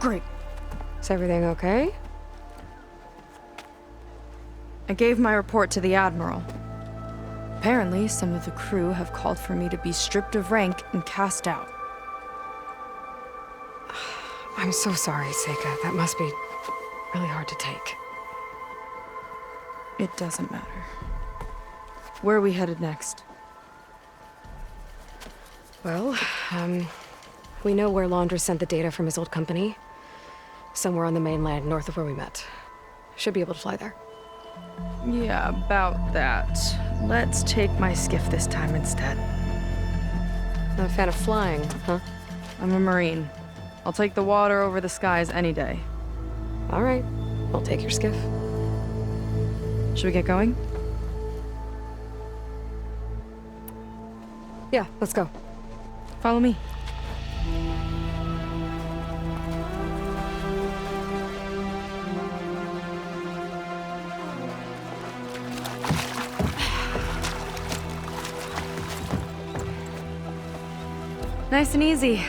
Great. Is everything okay? I gave my report to the Admiral. Apparently, some of the crew have called for me to be stripped of rank and cast out. I'm so sorry, Seika. That must be really hard to take. It doesn't matter. Where are we headed next? Well, we know where Laundra sent the data from his old company. Somewhere on the mainland, north of where we met. Should be able to fly there. Yeah, about that. Let's take my skiff this time instead. Not a fan of flying, huh? I'm a Marine. I'll take the water over the skies any day. All right. I'll take your skiff. Should we get going? Yeah, let's go. Follow me. Nice and easy.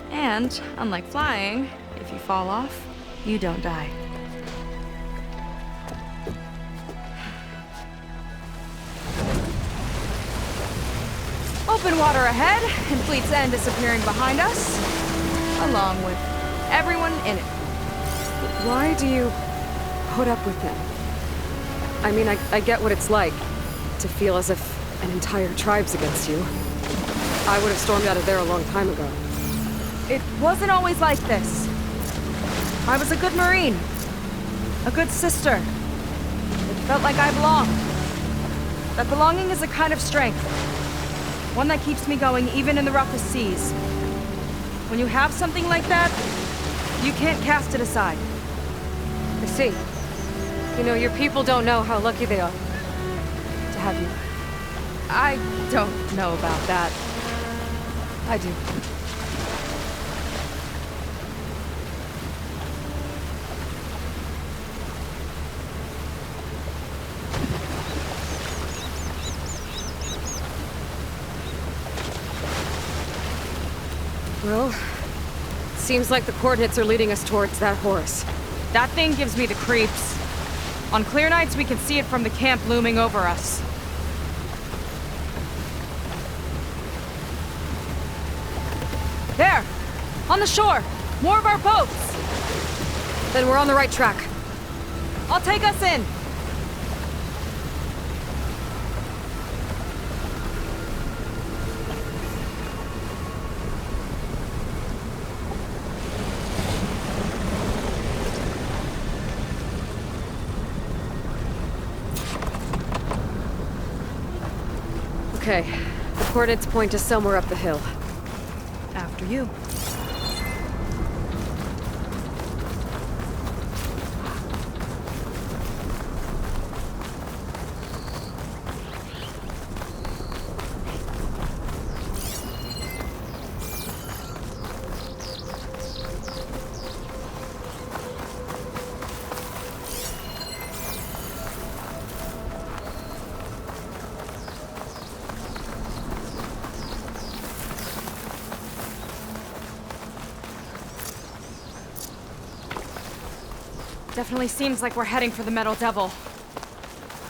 And, unlike flying, if you fall off, you don't die. Open water ahead, and Fleet's End disappearing behind us, along with everyone in it. Why do you put up with them? I mean, I get what it's like to feel as if an entire tribe's against you. I would have stormed out of there a long time ago. It wasn't always like this. I was a good Marine. A good sister. It felt like I belonged. That belonging is a kind of strength. One that keeps me going even in the roughest seas. When you have something like that, you can't cast it aside. I see. You know, your people don't know how lucky they are to have you. I don't know about that. I do. Well, seems like the coordinates are leading us towards that horse. That thing gives me the creeps. On clear nights, we can see it from the camp looming over us. There! On the shore! More of our boats! Then we're on the right track. I'll take us in! Okay, the coordinates point to somewhere up the hill. After you. Definitely seems like we're heading for the Metal Devil.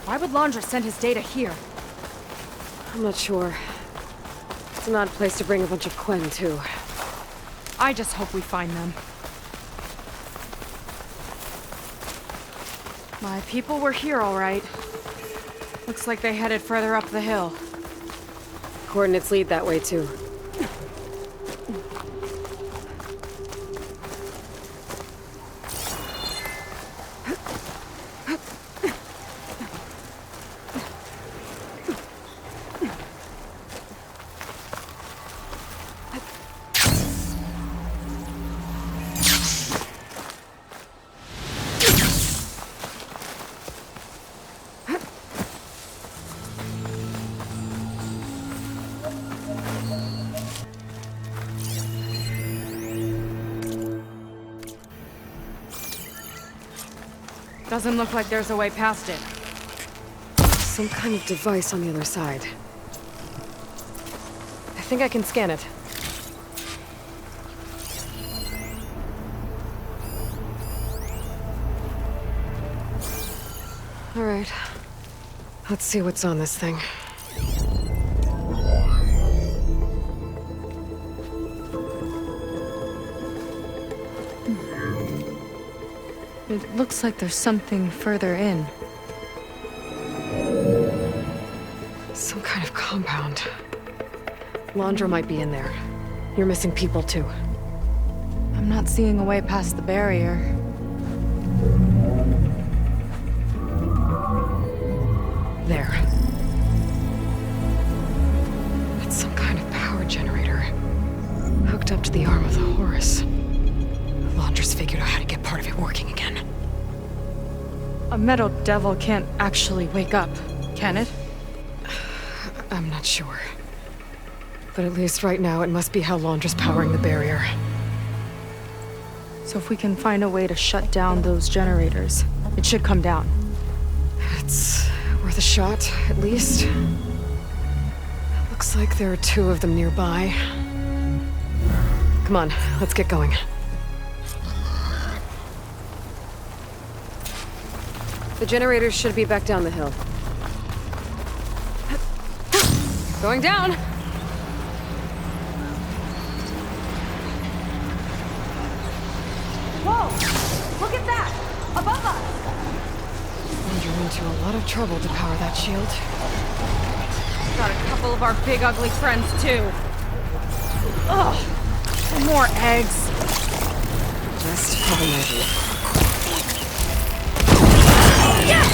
Why would Laundra send his data here? I'm not sure. It's an odd place to bring a bunch of Quen, too. I just hope we find them. My people were here, all right. Looks like they headed further up the hill. Coordinates lead that way, too. Doesn't look like there's a way past it. Some kind of device on the other side. I think I can scan it. All right. Let's see what's on this thing. It looks like there's something further in. Some kind of compound. Laundra might be in there. You're missing people too. I'm not seeing a way past the barrier. There. That's some kind of power generator. Hooked up to the arm of the Horus. Laundra's figured out how to get part of it working again. A metal devil can't actually wake up, can it? I'm not sure. But at least right now, it must be how Laundra's powering the barrier. So if we can find a way to shut down those generators, it should come down. It's worth a shot, at least. Looks like there are 2 of them nearby. Come on, let's get going. The generators should be back down the hill. Going down! Whoa! Look at that! Above us! And you're into a lot of trouble to power that shield. Got a couple of our big ugly friends, too. Ugh! And more eggs. Just have an idea. Yes!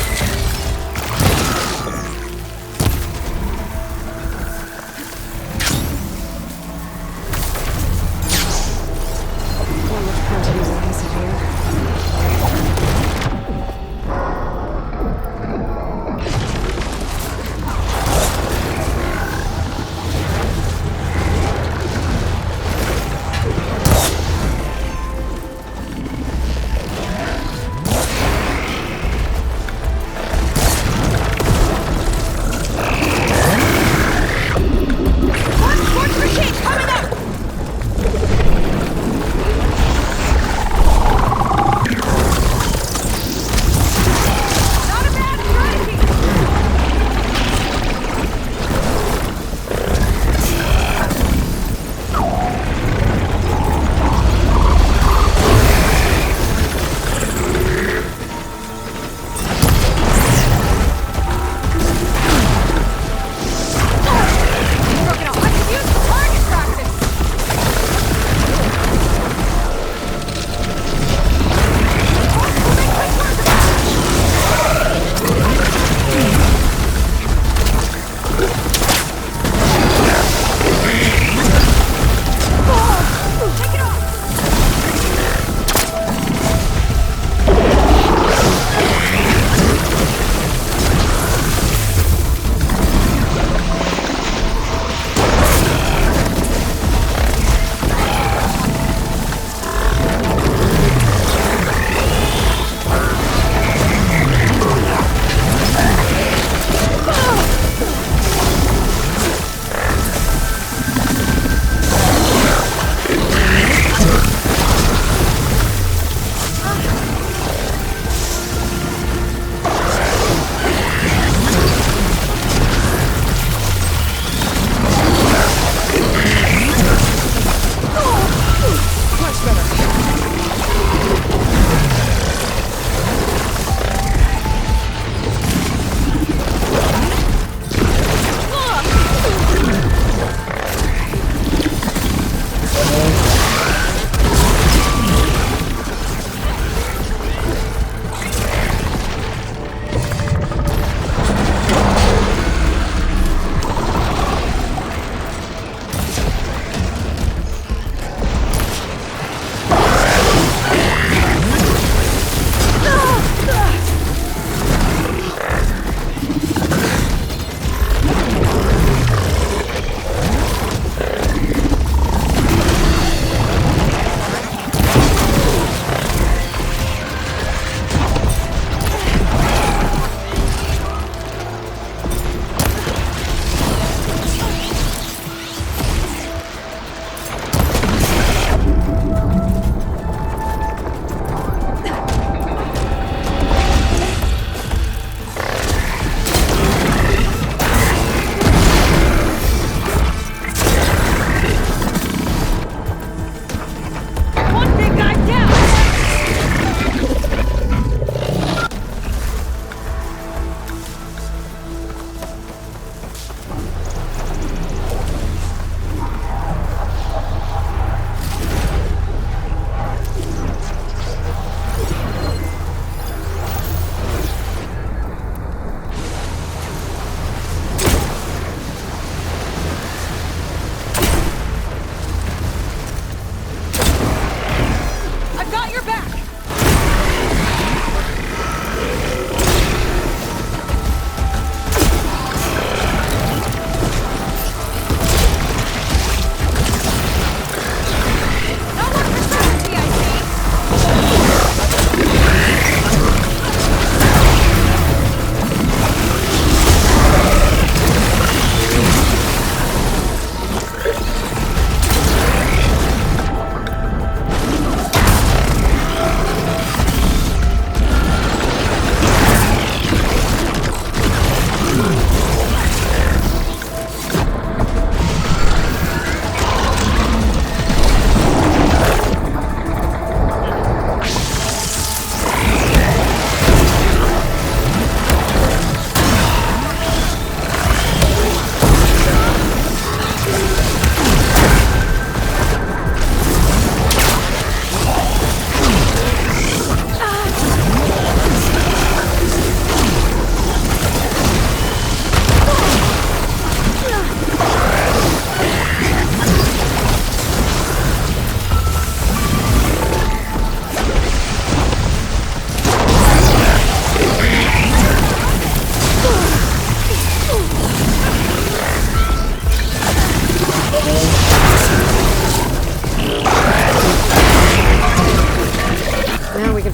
Not much point to using acid here.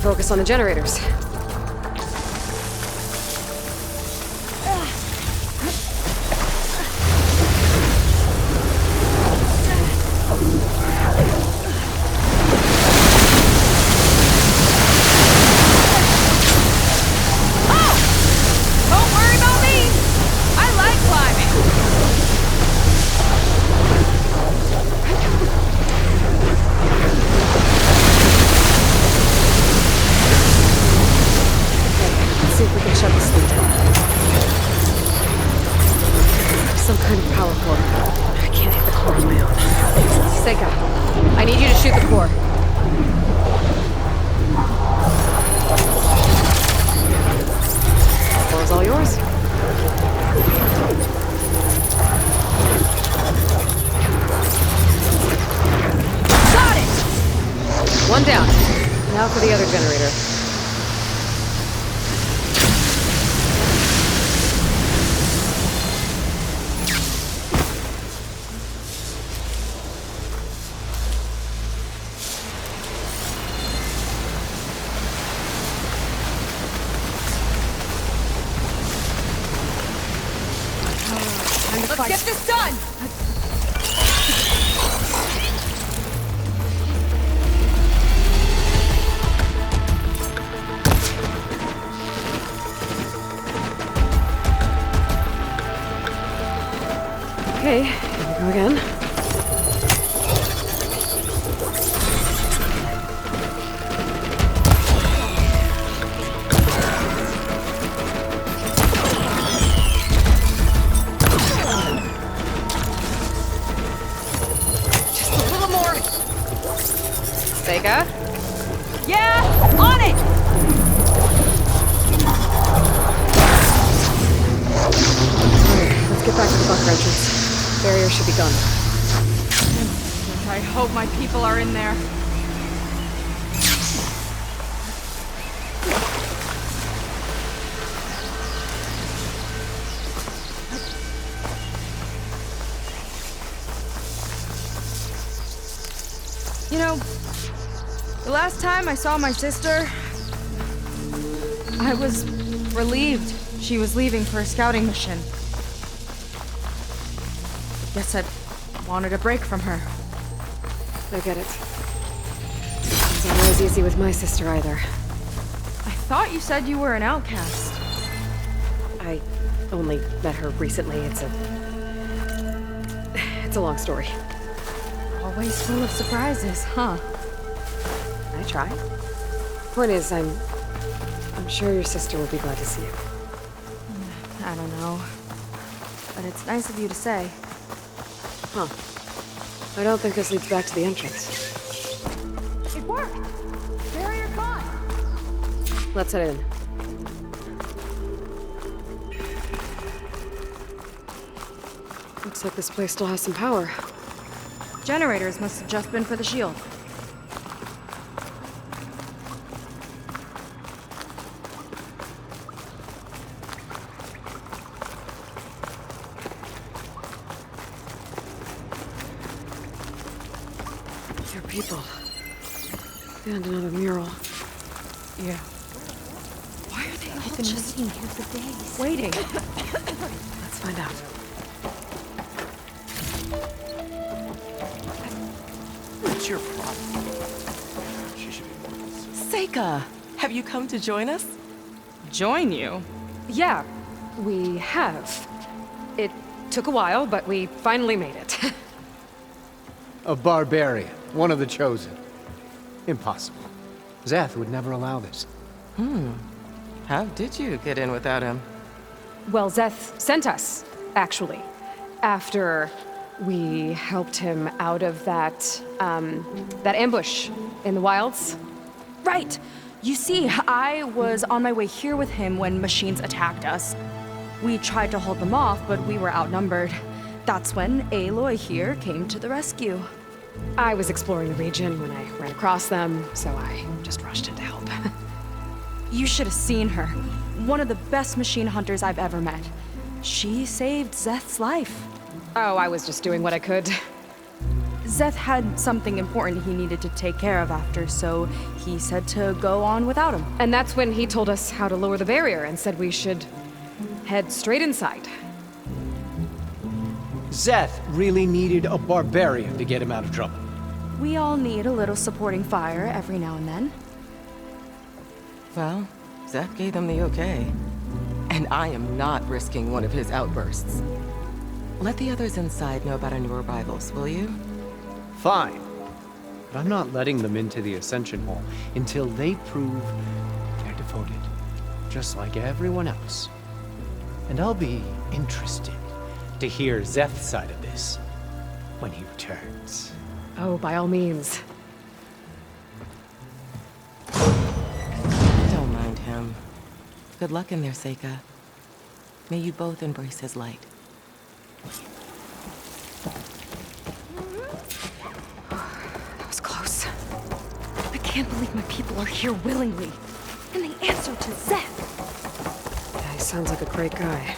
focus on the generators. Don't worry about me! I like climbing! Let's see if we can shut this thing down. Some kind of power core. I can't hit the core on my own. Seika, I need you to shoot the core. The floor is all yours. Got it! One down. Now for the other generator. Let's get this done! Okay, here we go again. Seika? Yeah! On it! Alright, let's get back to the bunker entrance. Barrier should be gone. I hope my people are in there. You know, the last time I saw my sister, I was relieved she was leaving for a scouting mission. Guess I wanted a break from her. I get it. It's not always easy with my sister either. I thought you said you were an outcast. I only met her recently. It's a long story. Always full of surprises, huh? I try. Point is, I'm sure your sister will be glad to see you. I don't know. But it's nice of you to say. Huh. I don't think this leads back to the entrance. It worked! Barrier gone! Let's head in. Looks like this place still has some power. Generators must have just been for the shield. There are people. And another mural. Yeah. Why are they all just sitting here for days? Waiting. Let's find out. What's your problem? She should be more consistent. Seika, have you come to join us? Join you? Yeah, we have. It took a while, but we finally made it. A barbarian, one of the chosen. Impossible. Zeth would never allow this. How did you get in without him? Well, Zeth sent us, actually. After we helped him out of that ambush in the wilds. Right! You see, I was on my way here with him when machines attacked us. We tried to hold them off, but we were outnumbered. That's when Aloy here came to the rescue. I was exploring the region when I ran across them, so I just rushed in to help. You should have seen her. One of the best machine hunters I've ever met. She saved Zeth's life. Oh, I was just doing what I could. Zeth had something important he needed to take care of after, so he said to go on without him. And that's when he told us how to lower the barrier and said we should head straight inside. Zeth really needed a barbarian to get him out of trouble. We all need a little supporting fire every now and then. Well, Zeth gave them the okay. And I am not risking one of his outbursts. Let the others inside know about our new arrivals, will you? Fine. But I'm not letting them into the Ascension Hall until they prove they're devoted, just like everyone else. And I'll be interested to hear Zeth's side of this when he returns. Oh, by all means. Don't mind him. Good luck in there, Seika. May you both embrace his light. That was close. I can't believe my people are here willingly. And they answer to Zeth. Yeah, he sounds like a great guy.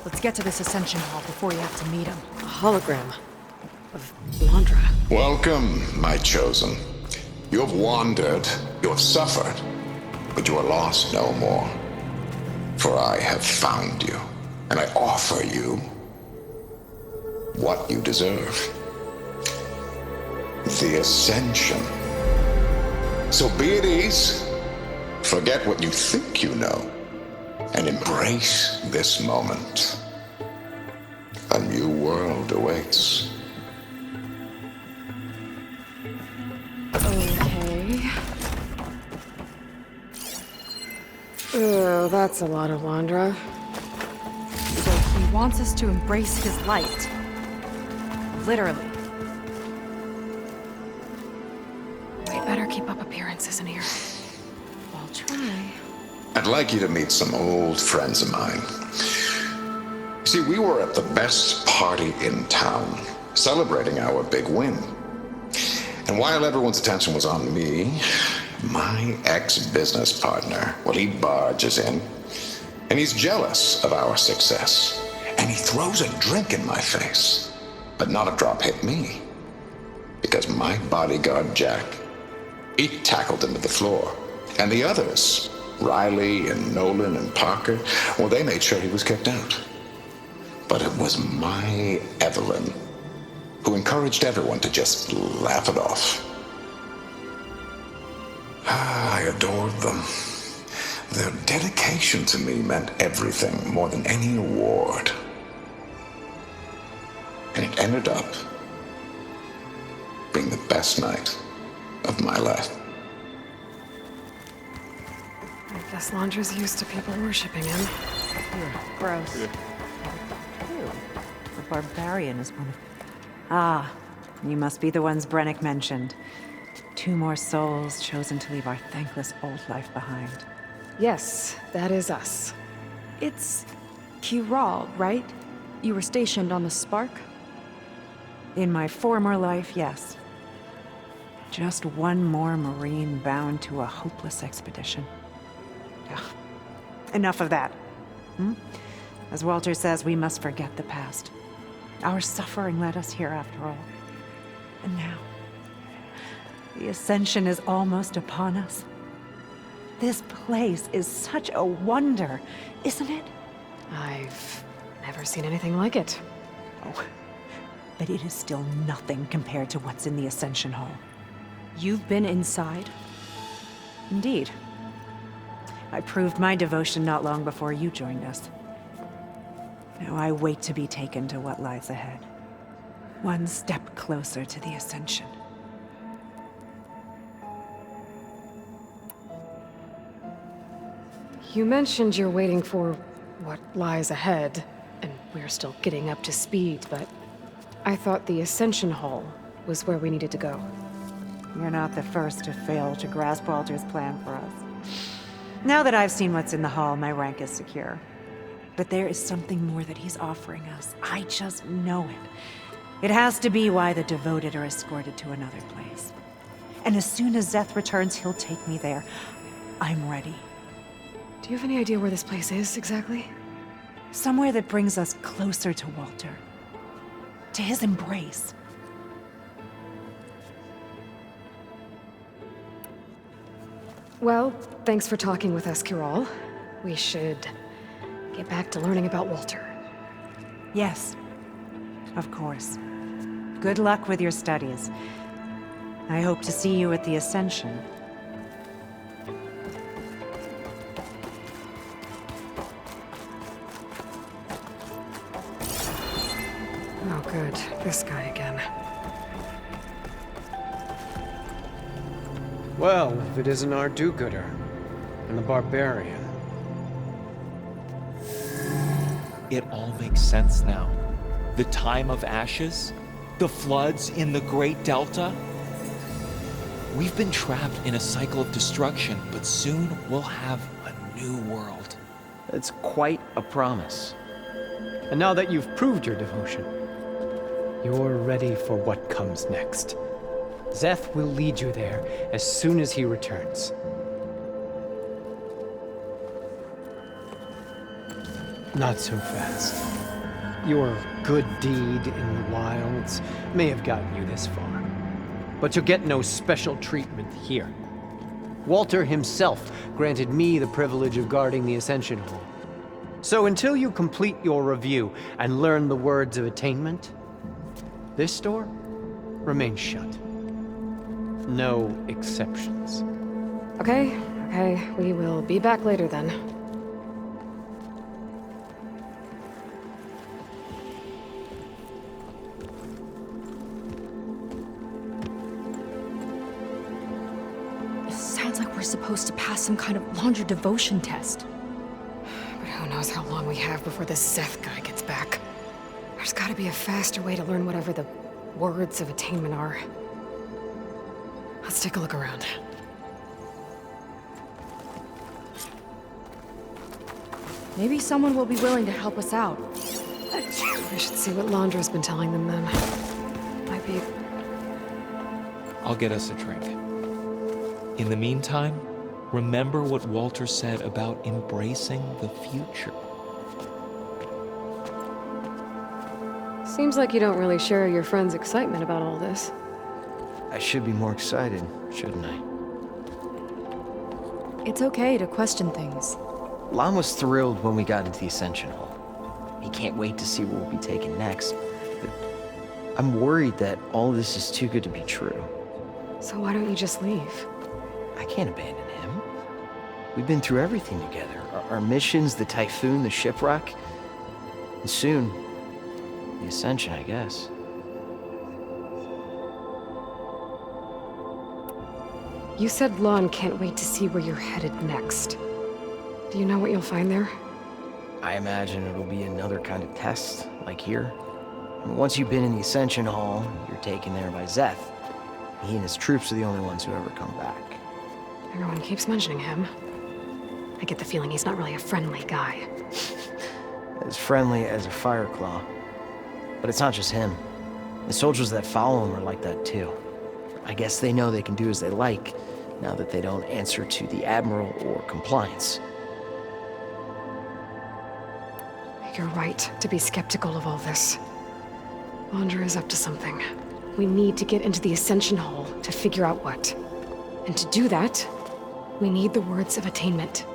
Let's get to this Ascension Hall before you have to meet him. A hologram of Landra. Welcome, my chosen. You have wandered, you have suffered, but you are lost no more. For I have found you, and I offer you what you deserve. The Ascension. So be at ease, forget what you think you know, and embrace this moment. A new world awaits. Okay. Oh, that's a lot of Landra. So he wants us to embrace his light. Literally. We better keep up appearances in here. I'll try. I'd like you to meet some old friends of mine. See, we were at the best party in town, celebrating our big win. And while everyone's attention was on me, my ex-business partner, well, he barges in, and he's jealous of our success. And he throws a drink in my face. But not a drop hit me. Because my bodyguard, Jack, he tackled him to the floor. And the others, Riley and Nolan and Parker, well, they made sure he was kicked out. But it was my Evelyn who encouraged everyone to just laugh it off. I adored them. Their dedication to me meant everything, more than any award. And it ended up being the best night of my life. I guess Landra's used to people worshipping him. Gross. Ew. The barbarian is one of... Ah, you must be the ones Brennick mentioned. 2 more souls chosen to leave our thankless old life behind. Yes, that is us. It's Kiral, right? You were stationed on the Spark? In my former life, yes. Just one more Marine bound to a hopeless expedition. Ugh. Enough of that. As Walter says, we must forget the past. Our suffering led us here after all. And now, the Ascension is almost upon us. This place is such a wonder, isn't it? I've never seen anything like it. Oh, but it is still nothing compared to what's in the Ascension Hall. You've been inside? Indeed. I proved my devotion not long before you joined us. Now I wait to be taken to what lies ahead. One step closer to the Ascension. You mentioned you're waiting for what lies ahead, and we're still getting up to speed, but I thought the Ascension Hall was where we needed to go. You're not the first to fail to grasp Walter's plan for us. Now that I've seen what's in the hall, my rank is secure. But there is something more that he's offering us. I just know it. It has to be why the devoted are escorted to another place. And as soon as Zeth returns, he'll take me there. I'm ready. Do you have any idea where this place is, exactly? Somewhere that brings us closer to Walter. To his embrace. Well, thanks for talking with us, Kiral. We should get back to learning about Walter. Yes, of course. Good luck with your studies. I hope to see you at the Ascension. Oh, good. This guy again. Well, if it isn't our do-gooder and the barbarian. It all makes sense now. The time of ashes, the floods in the Great Delta. We've been trapped in a cycle of destruction, but soon we'll have a new world. It's quite a promise. And now that you've proved your devotion, you're ready for what comes next. Szeth will lead you there as soon as he returns. Not so fast. Your good deed in the wilds may have gotten you this far, but you'll get no special treatment here. Walter himself granted me the privilege of guarding the Ascension Hall. So until you complete your review and learn the words of attainment, this door remains shut. No exceptions. Okay, we will be back later then. Sounds like we're supposed to pass some kind of laundry devotion test. But who knows how long we have before this Szeth guy gets back. There's gotta be a faster way to learn whatever the words of attainment are. Let's take a look around. Maybe someone will be willing to help us out. I should see what Londra's been telling them then. Might be... I'll get us a drink. In the meantime, remember what Walter said about embracing the future. Seems like you don't really share your friend's excitement about all this. I should be more excited, shouldn't I? It's okay to question things. Lon was thrilled when we got into the Ascension Hall. He can't wait to see where we'll be taken next. But I'm worried that all this is too good to be true. So why don't you just leave? I can't abandon him. We've been through everything together. Our missions, the Typhoon, the shipwreck. And soon, the Ascension, I guess. You said Lon can't wait to see where you're headed next. Do you know what you'll find there? I imagine it'll be another kind of test, like here. And once you've been in the Ascension Hall, you're taken there by Szeth. He and his troops are the only ones who ever come back. Everyone keeps mentioning him. I get the feeling he's not really a friendly guy. As friendly as a Fireclaw. But it's not just him. The soldiers that follow him are like that too. I guess they know they can do as they like, now that they don't answer to the Admiral or compliance. You're right to be skeptical of all this. Wander is up to something. We need to get into the Ascension Hall to figure out what. And to do that, we need the words of attainment.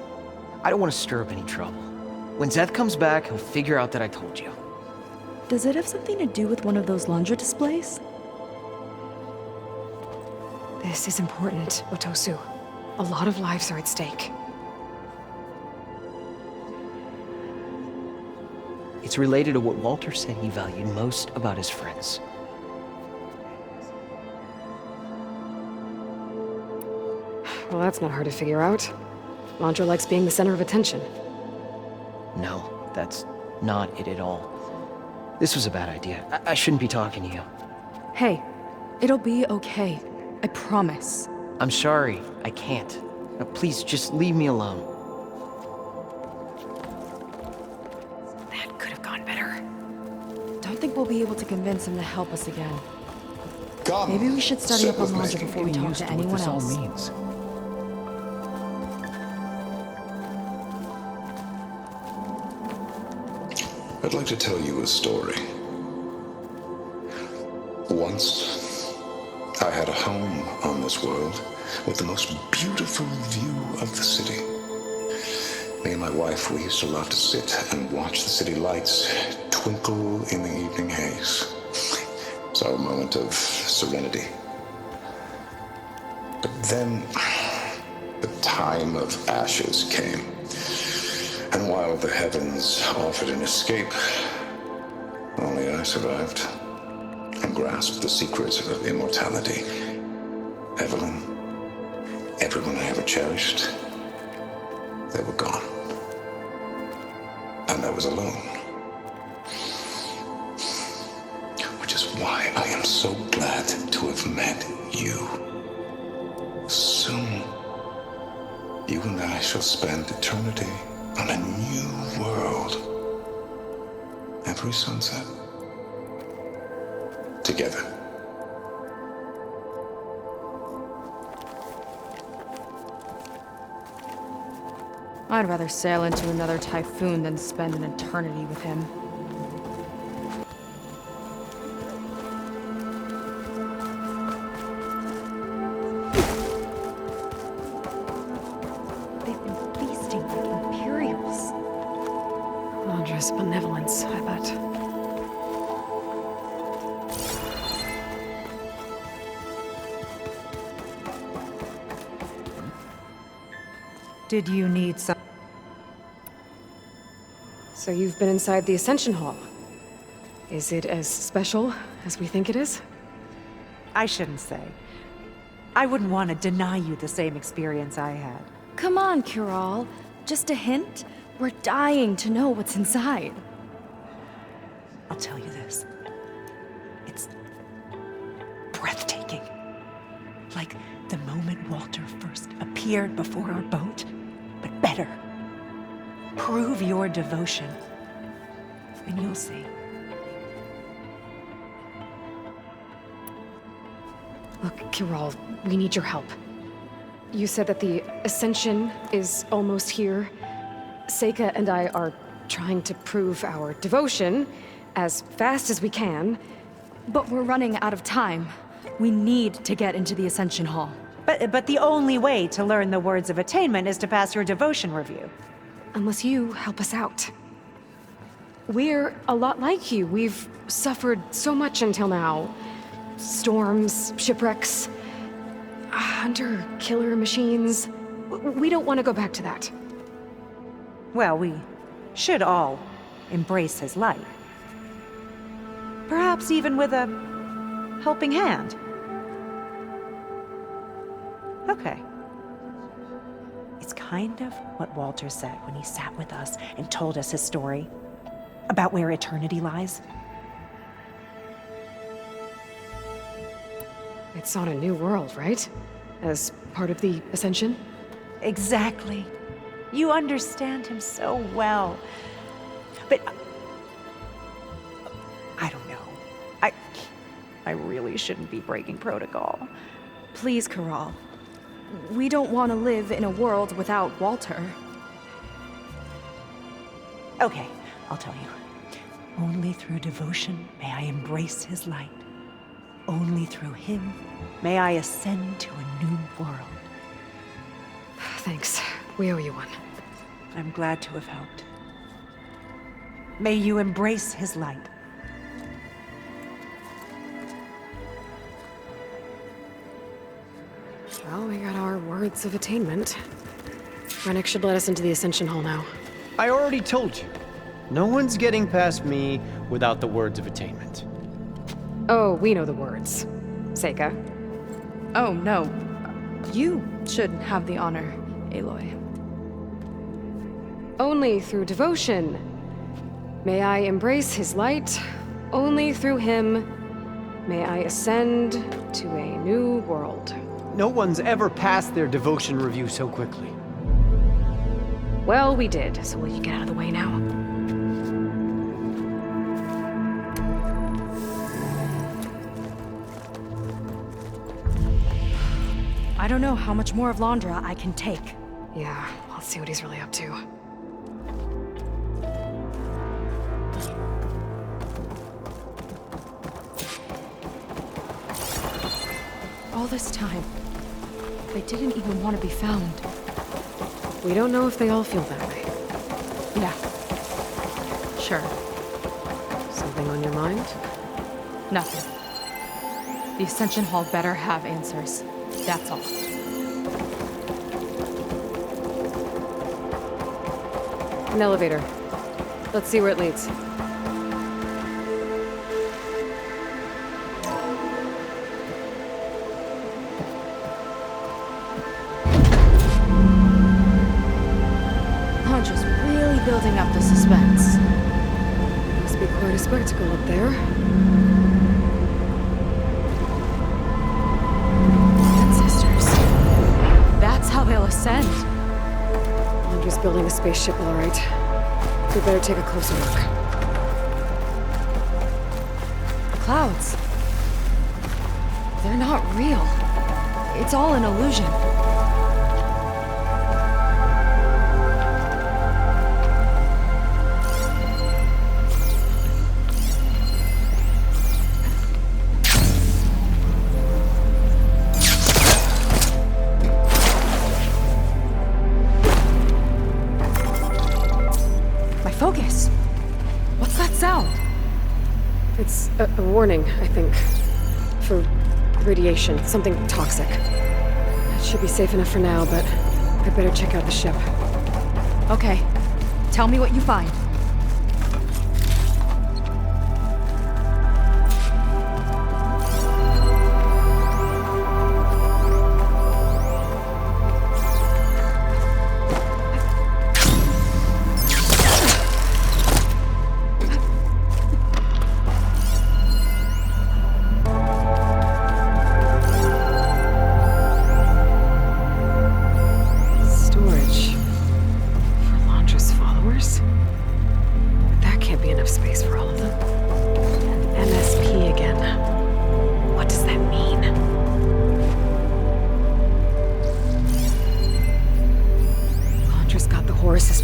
I don't want to stir up any trouble. When Szeth comes back, he'll figure out that I told you. Does it have something to do with one of those laundry displays? This is important, Otosu. A lot of lives are at stake. It's related to what Walter said he valued most about his friends. Well, that's not hard to figure out. Landra likes being the center of attention. No, that's not it at all. This was a bad idea. I shouldn't be talking to you. Hey, it'll be okay. I promise. I'm sorry, I can't. Now, please, just leave me alone. That could have gone better. Don't think we'll be able to convince him to help us again. Come. Maybe we should study sit up with on me. Landra before we talk to anyone else. means. I'd like to tell you a story. Once, I had a home on this world with the most beautiful view of the city. Me and my wife, we used to love to sit and watch the city lights twinkle in the evening haze. It's our moment of serenity. But then the time of ashes came. And while the heavens offered an escape, only I survived and grasped the secrets of immortality. Evelyn, everyone I ever cherished, they were gone. And I was alone. Which is why I am so glad to have met you. Soon, you and I shall spend eternity on a new world. Every sunset. Together. I'd rather sail into another typhoon than spend an eternity with him. They've been feasting like Imperials. Londra's benevolence, I bet. Did you need some? So you've been inside the Ascension Hall. Is it as special as we think it is? I shouldn't say. I wouldn't want to deny you the same experience I had. Come on, Kiral. Just a hint? We're dying to know what's inside. I'll tell you this. It's breathtaking. Like the moment Walter first appeared before our boat, but better. Prove your devotion, and you'll see. Look, Kiral, we need your help. You said that the Ascension is almost here. Seika and I are trying to prove our devotion as fast as we can. But we're running out of time. We need to get into the Ascension Hall. But the only way to learn the words of attainment is to pass your devotion review. Unless you help us out. We're a lot like you. We've suffered so much until now. Storms, shipwrecks, hunter-killer machines. We don't want to go back to that. Well, we should all embrace his light. Perhaps even with a helping hand. Okay. It's kind of what Walter said when he sat with us and told us his story about where eternity lies. It's on a new world, right? As part of the Ascension? Exactly. You understand him so well. But I don't know. I really shouldn't be breaking protocol. Please, Kiral. We don't want to live in a world without Walter. Okay, I'll tell you. Only through devotion may I embrace his light. Only through him may I ascend to a new world. Thanks. We owe you one. I'm glad to have helped. May you embrace his light. Well, we got our words of attainment. Rennick should let us into the Ascension Hall now. I already told you. No one's getting past me without the words of attainment. Oh, we know the words. Seika. Oh, no. You should have the honor, Aloy. Only through devotion may I embrace his light. Only through him may I ascend to a new world. No one's ever passed their devotion review so quickly. Well, we did, so will you get out of the way now? I don't know how much more of Londra I can take. Yeah, let's see what he's really up to. all this time, they didn't even want to be found. We don't know if they all feel that way. Yeah. Sure. Something on your mind? Nothing. The Ascension Hall better have answers. That's all. An elevator. Let's see where it leads. Hunter's really building up the suspense. Must be quite a spectacle up there. Ancestors. That's how they'll ascend. Andrew's building a spaceship, all right. We better take a closer look. The clouds. They're not real. It's all an illusion. Focus. What's that sound? It's a warning, I think. For radiation, something toxic. It should be safe enough for now, but I'd better check out the ship. Okay. Tell me what you find.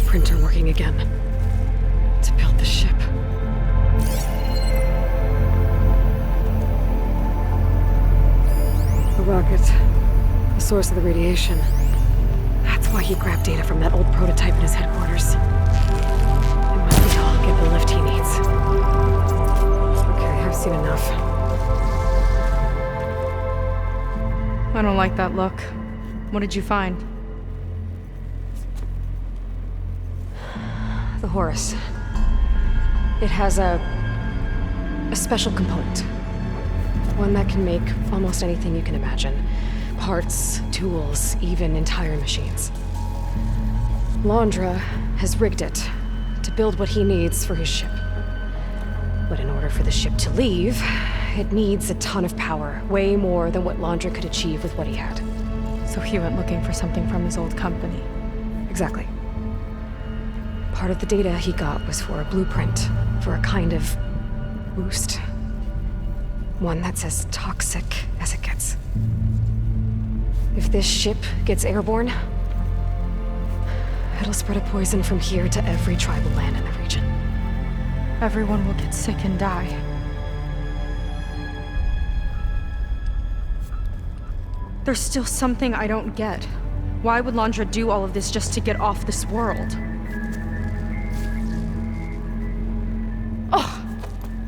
Printer working again. To build the ship. The rocket. The source of the radiation. That's why he grabbed data from that old prototype in his headquarters. It must be all get the lift he needs. Okay, I've seen enough. I don't like that look. What did you find? The Horus. It has a special component. One that can make almost anything you can imagine. Parts, tools, even entire machines. Londra has rigged it to build what he needs for his ship. But in order for the ship to leave, it needs a ton of power, way more than what Londra could achieve with what he had. So he went looking for something from his old company. Exactly. Part of the data he got was for a blueprint, for a kind of boost. One that's as toxic as it gets. If this ship gets airborne, it'll spread a poison from here to every tribal land in the region. Everyone will get sick and die. There's still something I don't get. Why would Londra do all of this just to get off this world?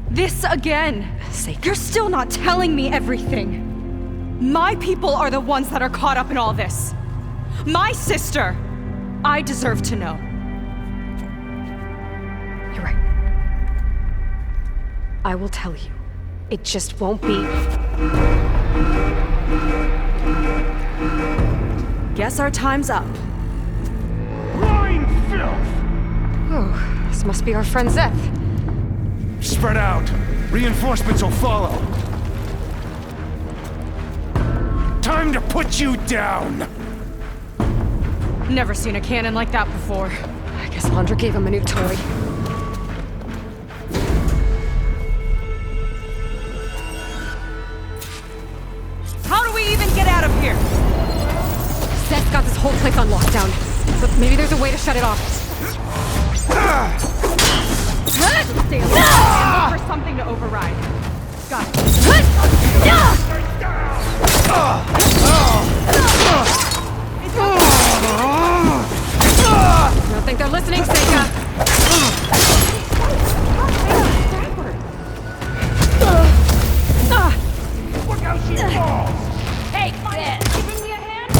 This again! You're still not telling me everything! My people are the ones that are caught up in all this! My sister! I deserve to know. You're right. I will tell you. It just won't be... Guess our time's up. Lying filth! Oh, this must be our friend Zeth. Spread out. Reinforcements will follow. Time to put you down! Never seen a cannon like that before. I guess Londra gave him a new toy. How do we even get out of here? Zeth's got this whole place on lockdown. But maybe there's a way to shut it off. Stay alive and look for something to override. Got it. I don't think they're listening, Seika. Look how she falls! Take this! Giving me a hand?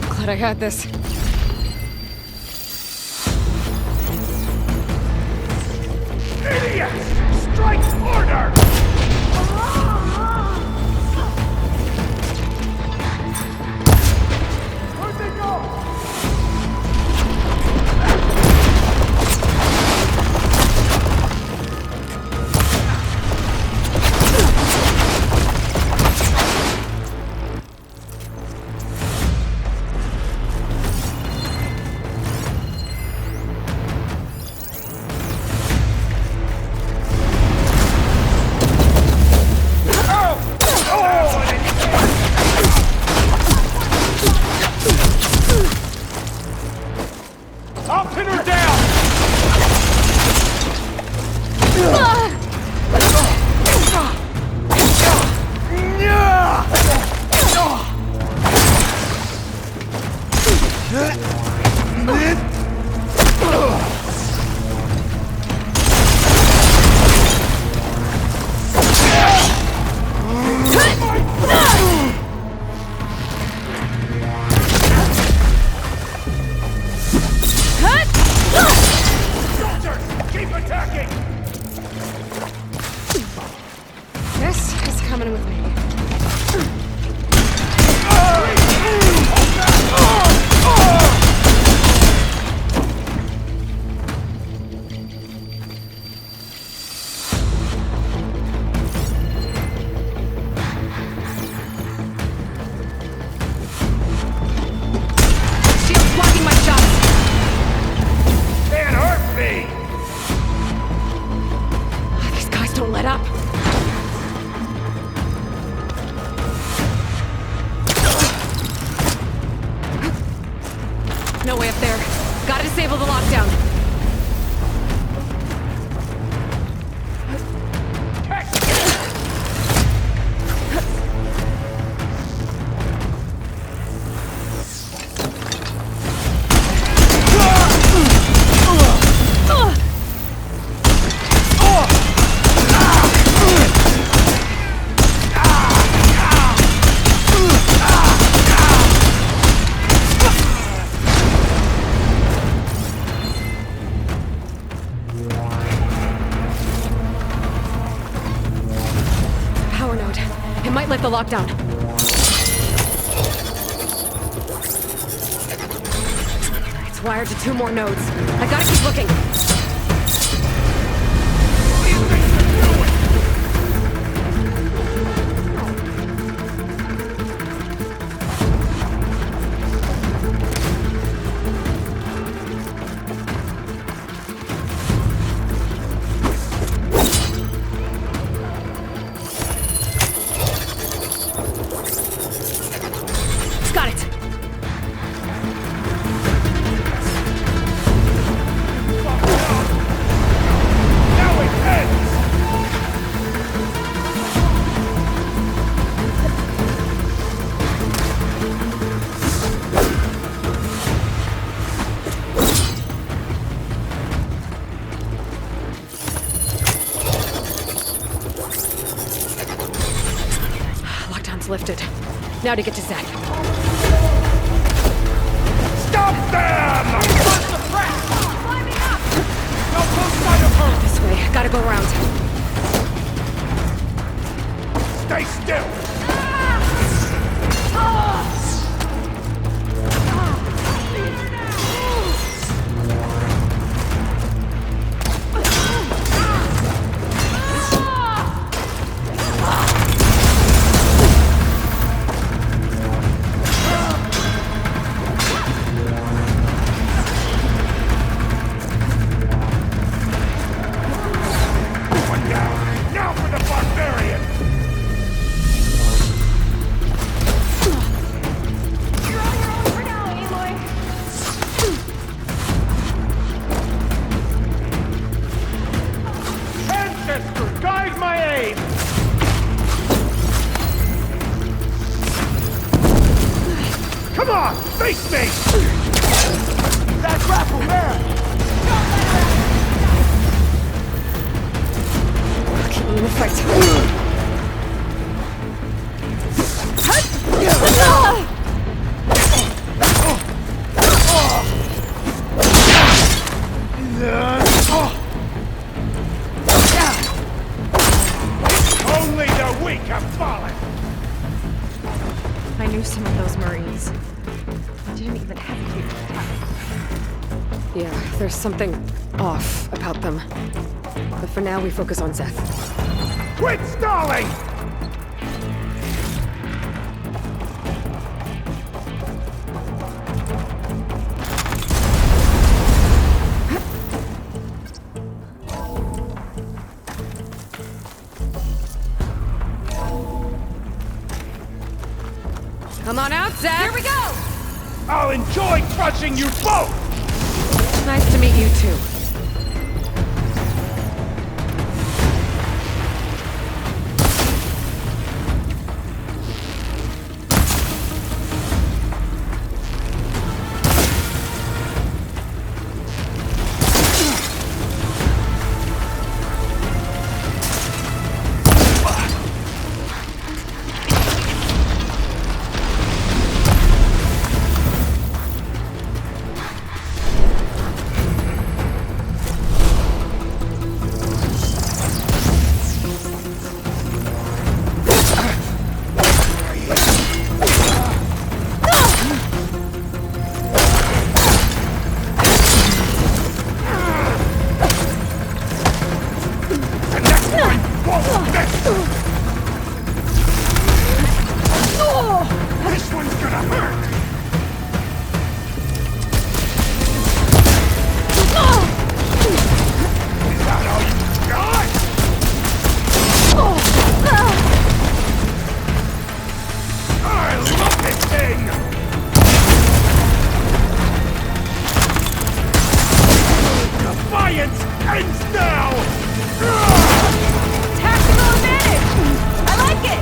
Glad I had this. Idiots! Strike order! Where'd they go? I'll pin her down! Soldiers, keep attacking! This is coming with me. Shield's blocking my shots. Can't hurt me! These guys don't let up. No way up there. Gotta disable the lockdown. Power node. It might lift the lockdown. It's wired to 2 more nodes. I gotta keep looking. Got it. Now it ends! Lockdown's lifted. Now to get to Zach. Stop them! Climbing up! Don't lose sight of her! This way. Gotta go around. Stay still! Face me! That grapple there! Okay, in the fight. Only the weak have fallen! I knew some of those Marines. I didn't even hesitate to attack. Yeah, there's something off about them. But for now, we focus on Zeth. Quit stalling! Come on out, Zeth! Here we go! I'll enjoy crushing you both! Nice to meet you, too. This one's gonna hurt! Is that all you got? I love this thing! Defiance ends now! Tactical advantage! I like it!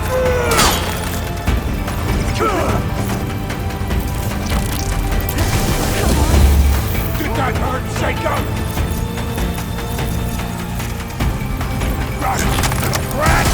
Did that hurt, Jacob? Rat!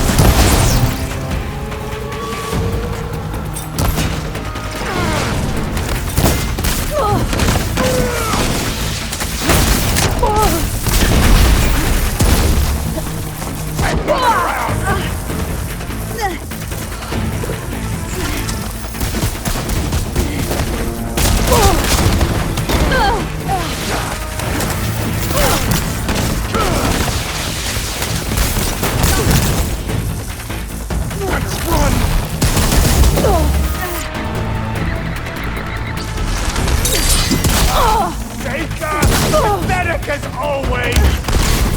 Pathetic as always!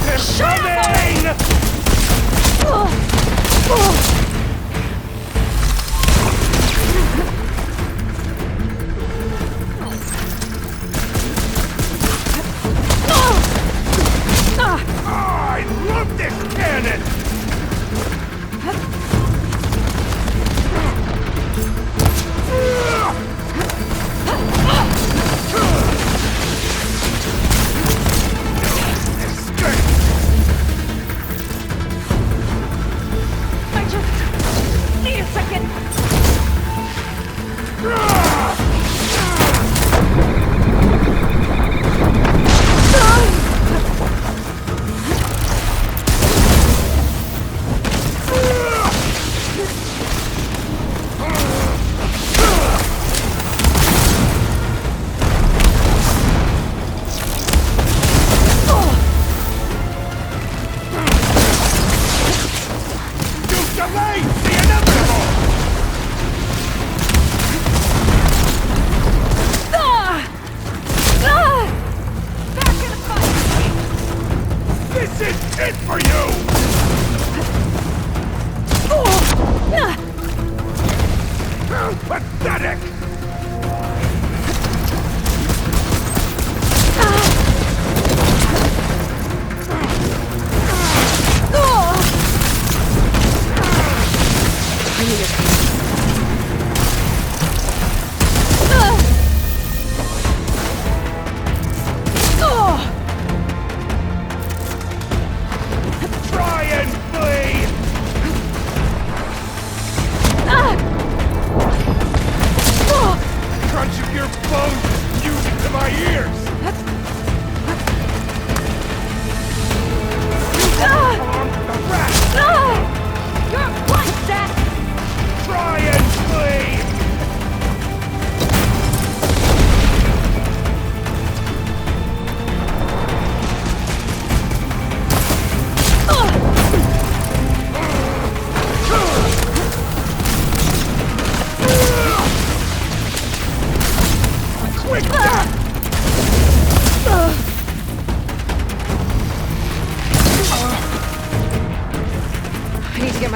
They're coming! I love this cannon! I just need a second. This is it for you! Pathetic! I need it.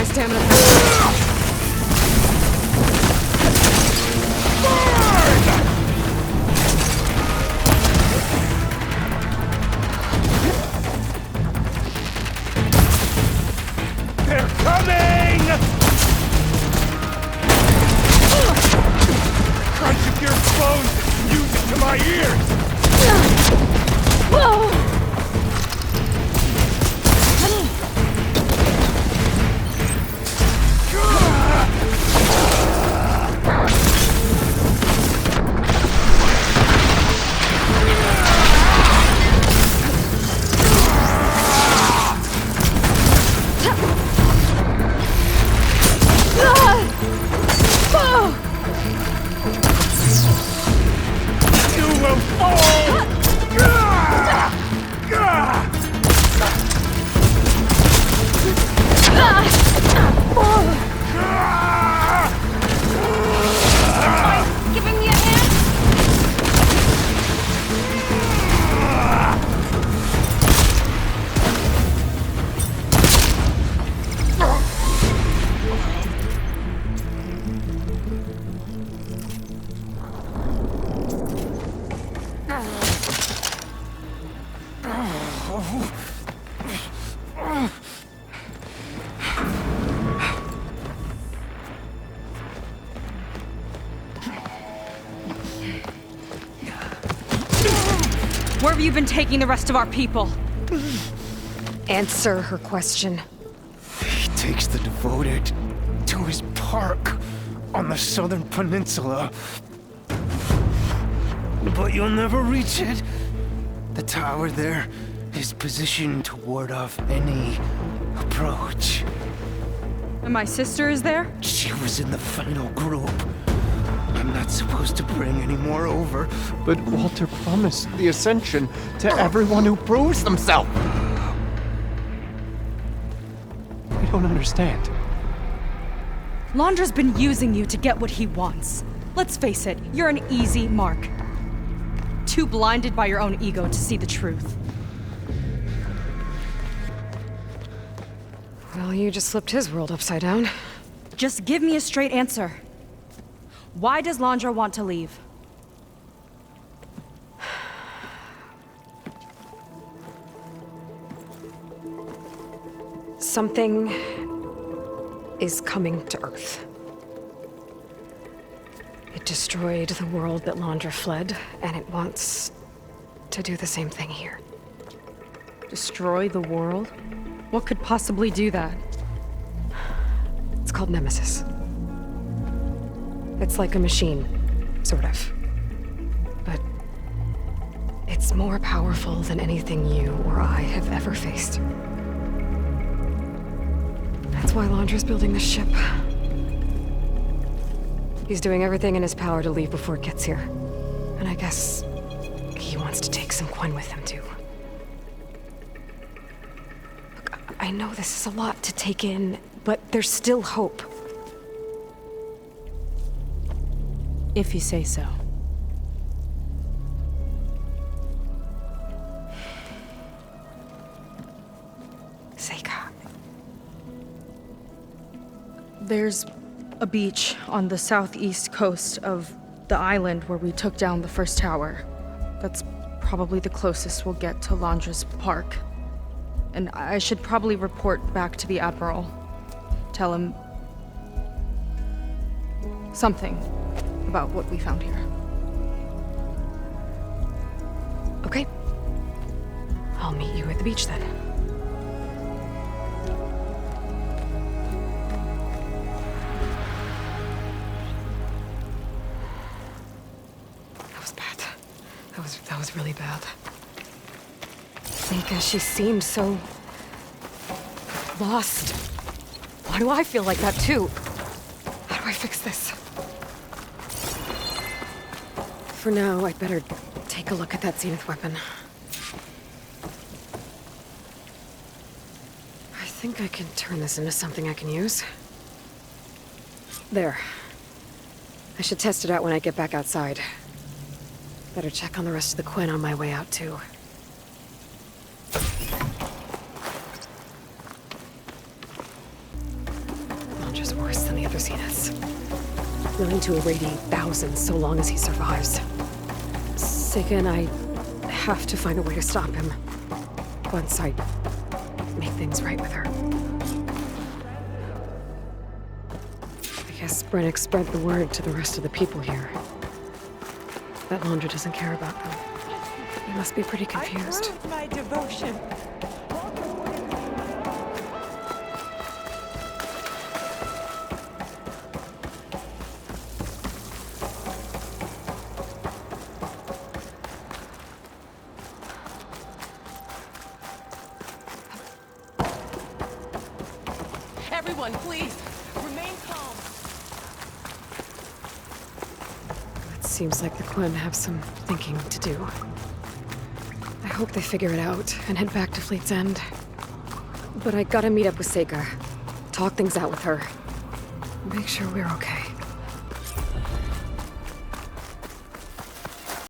stamina. They're coming! Crunch of your bones and music to my ears! You will fall! Giving me a hand? Where have you been taking the rest of our people? Answer her question. He takes the devoted to his park on the southern peninsula. But you'll never reach it. The tower there is positioned to ward off any approach. And my sister is there? She was in the final group. I'm not supposed to bring any more over. But Walter promised the Ascension to everyone who proves themselves. I don't understand. Londra's been using you to get what he wants. Let's face it, you're an easy mark. Too blinded by your own ego to see the truth. Well, you just flipped his world upside down. Just give me a straight answer. Why does Londra want to leave? Something is coming to Earth. It destroyed the world that Londra fled, and it wants to do the same thing here. Destroy the world? What could possibly do that? It's called Nemesis. It's like a machine, sort of. But it's more powerful than anything you or I have ever faced. That's why Londra's building this ship. He's doing everything in his power to leave before it gets here. And I guess he wants to take some Quen with him, too. Look, I know this is a lot to take in, but there's still hope. If you say so. Seika. There's a beach on the southeast coast of the island where we took down the first tower. That's probably the closest we'll get to Londra's park. And I should probably report back to the Admiral. Tell him something about what we found here. Okay. I'll meet you at the beach then. That was bad. That was really bad. Seika, she seemed so lost. Why do I feel like that too? How do I fix this? For now, I'd better take a look at that Zenith weapon. I think I can turn this into something I can use. There. I should test it out when I get back outside. Better check on the rest of the Quen on my way out, too. worse than the other Zeniths. Willing to irradiate thousands so long as he survives. Sega and I have to find a way to stop him. Once I make things right with her. I guess Brennick spread the word to the rest of the people here. That Laundra doesn't care about them. He must be pretty confused. I proved my devotion. Everyone, please, remain calm. It seems like the Quen have some thinking to do. I hope they figure it out and head back to Fleet's End. But I gotta meet up with Sega. Talk things out with her. Make sure we're okay.